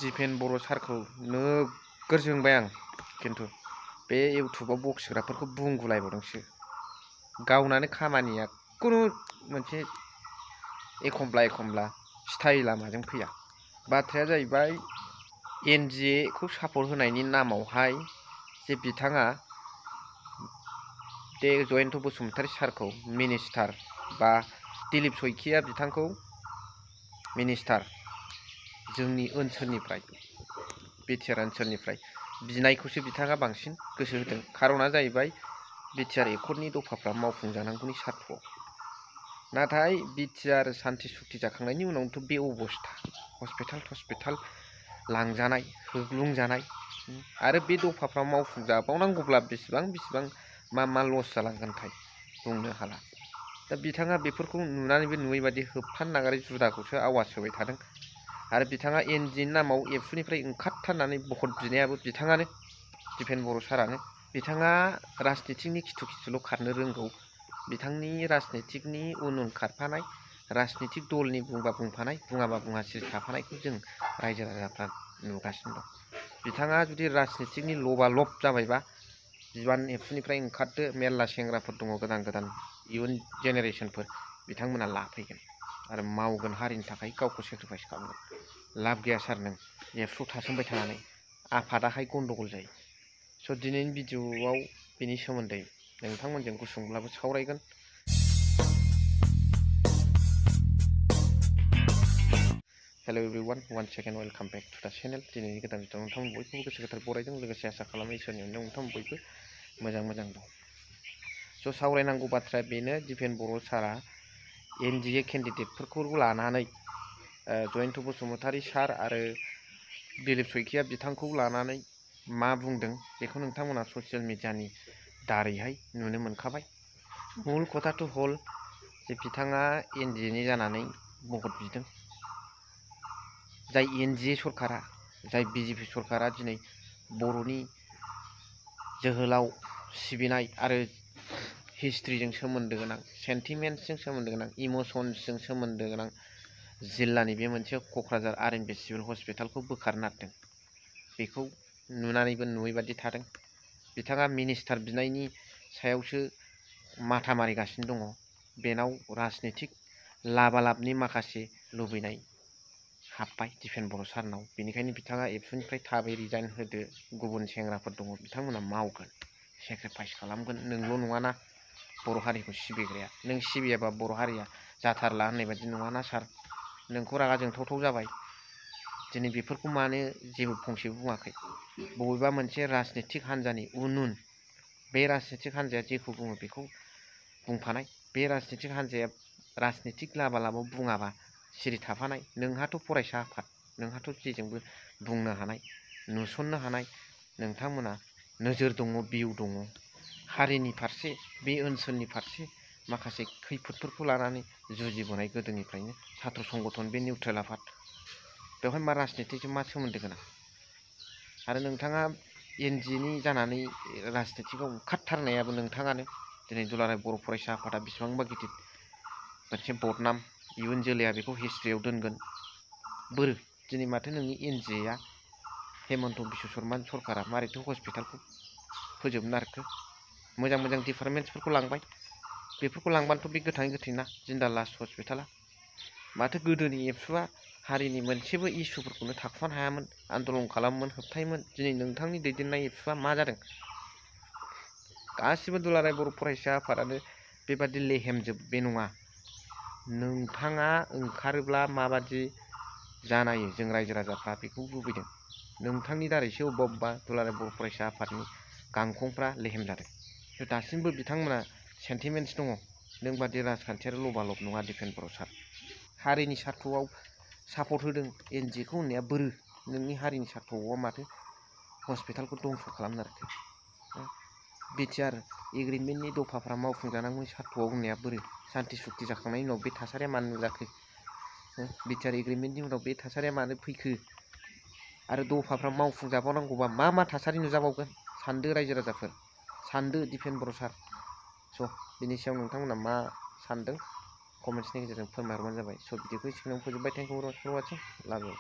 दिपेन बर' सारखौ नोगोर जोंबाय आं खिन्थु बे इउटुबाव बखिग्राफोरखौ बुंगुलायबावदोंसो गावनानो खामानिया खुनु मोनसे एखमब्ला स्टाइला माजों फैया बाथ्राया जाहैबाय NGA खौ सापर्ट होनायनि नामावहाय जे बिथाङा बे जयन्त बसुमतारी सारखौ मिनिस्टार बा दिलीप शइकिया बिथांखौ मिनिस्टार जोंनि ओनसोलनिफ्राय बिटिआर ओनसोलनिफ्राय बिनायखौसो बिथाङा बांसिन गोसो होदों। खारना जाहैबाय बिटिआर एकर्डनि दफाफ्रा मावफुंजानांगौनि सार्थआव। नाथाय बिटिआर सान्थि सुक्ति जाखांनायनि उनावथ' बे अबस्था हस्पिटाल लांजानाय होग्लुंजानाय आरो बे दफाफ्रा मावफुंजाबावनांगौब्ला बेसेबां मा लस जालांगोनथाय बुंनो हाला। दा बिथाङा बेफोरखौ नुनानैबो नुयै बादि होबथानो नागारै जुदाखौसो आवाज होबाय थादों आरो बिथाङा NGAनि नामाव एबसुनिफ्राय ओंखारथारनानै भट बिनायाबो बिथाङानो दिपेन बर' सारानो। बिथाङा राजनितिकनि खिथु खारनो रोंगौ। बिथांनि राजनितिकनि उन खारफानाय राजनितिक दलनि बुंबा बुंफानाय बुङाबा बुङा सिरि थाफानायखौ जों रायजो राजाफ्रा नुगासिनो दं। बिथाङा जुदि राजनितिकनि लबालब जाबायबा बिबान एबसुनिफ्राय ओंखारदो, मेरला सेंग्राफोर दङ गोदान इयुन जेनेरेसनफोर बिथांमोना लाफैगोन आरो मावगोन हारिनि थाखाय गावखौ सेक्रिफाइस खालामगोन। लाब गैया सार नों एबसुआव थासोमबाय थानानै आफादाहाय गन्दगल जायो। स' दिनैनि भिडिअ'आव बेनि सोमोन्दै नोंथांमोनजों गुसुंब्लाबो सावरायगोन। Hello' everyone, one second welcome back to the channel. दिनैनि गोदान भिडिअ'आव नोंथांमोन बयखौबो गोसो गोथार बरायदों। लोगोसे आसा खालामो इसोरनि अननायाव नोंथांमोन बयबो मोजां दं। स' सावरायनांगौ बाथ्राया बेनो, दिपेन बर' सारा NGA केन्डिडेटफोरखौ लानानै जयन्त बसुमतारी सार आरो दिलीप शइकिया बिथांखौ लानानै मा बुंदों बेखौ नोंथांमोना ससियेल मिडियानि दारैहाय नुनो मोनखाबाय। मुल खोथाथ' हल जे बिथाङा NGAनि जानानै भट बिदों। जाय NGA सरकारा, जाय BJP सरकारा दिनै बर'नि जोहोलाव सिबिनाय आरो हिस्ट्रिजों सोमोन्दो गोनां, सेन्टिमेन्ट्सजों सोमोन्दो गोनां, इमसन्सजों सोमोन्दो गोनां जिल्लानि बे मोनसे क'क्राझार RMB सिभिल हस्पिटालखौ बोखारनो नागिरदों। बेखौ नुनानैबो नुयै बादि थादों। बिथाङा मिनिस्टार बिनायनि सायावसो माथा मारिगासिनो दङ। बेनाव राजनितिक लाबालाबनि माखासे लुबैनाय हाब्बाय दिपेन बर' सारनाव। बेनिखायनो बिथाङा एबसुनिफ्राय थाबै रिजाइन होदो। गुबुन सेंग्राफोर दङ बिथांमोना मावगोन, सेक्रिफाइस खालामगोन। नोंल' नङाना बर' हारिखौ सिबिग्राया, नों सिबियाबा बर' हारिया जाथारला होननाय बादि नङाना सार। नोंखौ रागा जोंथाव जाबाय। दिनै बेफोरखौ मानो जेबो फंसेबो बुङाखै? बबेबा मोनसे राजनितिक हान्जानि उन बे राजनितिक हान्जाया जेखौ बुङो बेखौ बुंफानाय, बे राजनितिक हान्जाया राजनितिक लाबालाबाव बुङाबा सिरि थाफानाय। नोंहाथ' फरायसा आफाद, नोंहाथ' जेजोंबो बुंनो हानाय, नुसननो हानाय नोंथांमोना नोजोर दङ, भिउ दङ। हारिनि फारसे, बे ओनसोलनि फारसे माखासे खैफोदफोरखौ लानानै जुजिबोनाय गोदोनिफ्रायनो सात्र संगठन, बे निउट्रेल आफाद। बेवहाय मा राजनितिकजों मा सोमोन्दो गोनां? आरो नोंथाङा NGAनि जानानै राजनितिकआव ओंखारथारनायाबो नोंथाङानो। दिनै दुलाराय बर' फरायसा आफादा बेसेबांबा गिदिर मोनसे बदनाम, इयुन जोलैया बेखौ हिस्ट्रियाव दोनगोन। बोरो दिनै माथो नोंनि NGAया हेमन्त बिश्व शर्मानि सरकारा मारैथो हस्पिटालखौ फोजोबनो नागिरखो? मोजां डिपार्टमेन्ट्सफोरखौ लांबाय। बेफोरखौ लांबानोथ' बे गोथाङै गोथैना जिन्दालास हस्पिटाला। माथो गोदोनि एबसुआ हारिनि मोनसेबो इसुफोरखौनो थाखुमानो हायामोन, आन्दलन खालामोमोन, होबथायोमोन। दिनै नोंथांनि दैदेननाय एबसुआ मा जादों? गासिबो दुलाराय बर' फरायसा आफादानो बेबादि लेहेमजोब बे नङा। नोंथाङा ओंखारोब्ला माबादि जानायो जों रायजो राजाफ्रा बेखौ लुबैदों। नोंथांनि दारैसो अबेबा दुलाराय बर' फरायसा आफादनि गांखंफ्रा लेहेम जादों। दासिमबो बिथांमोना सेन्टिमेन्ट्स दङ। नों बादि राजखान्थियारि लबालब नङा दिपेन बर' सार। हारिनि सार्थआव सापर्ट होदों NGAखौ होननाया बोरो? नोंनि हारिनि सार्थआव माथो हस्पिटालखौ दंस' खालामनो नागिरखो? बिटिआर एग्रिमेन्टनि दफाफ्रा मावफुंजानांगौनि सार्थआव होननाया बोरो? सान्थि सुक्ति जाखांनायनि उनाव बे थासारिया मानो नुजाखो? बिटिआर एग्रिमेन्टनि उनाव बे थासारिया मानो फैखो? आरो दफाफ्रा मावफुंजाबावनांगौबा मा थासारि नुजाबावगोन? सानदो रायजो राजाफोर, सानदो दिपेन बर' सार। स' बिनि सायाव नोंथांमोना मा सानदों कमेन्ट्सनि गेजेरजों फोरमायहरबानो जाबाय। स' भिडिअखौ एसेखिनियावनो फोजोबबाय। Thank you for watching. Love U.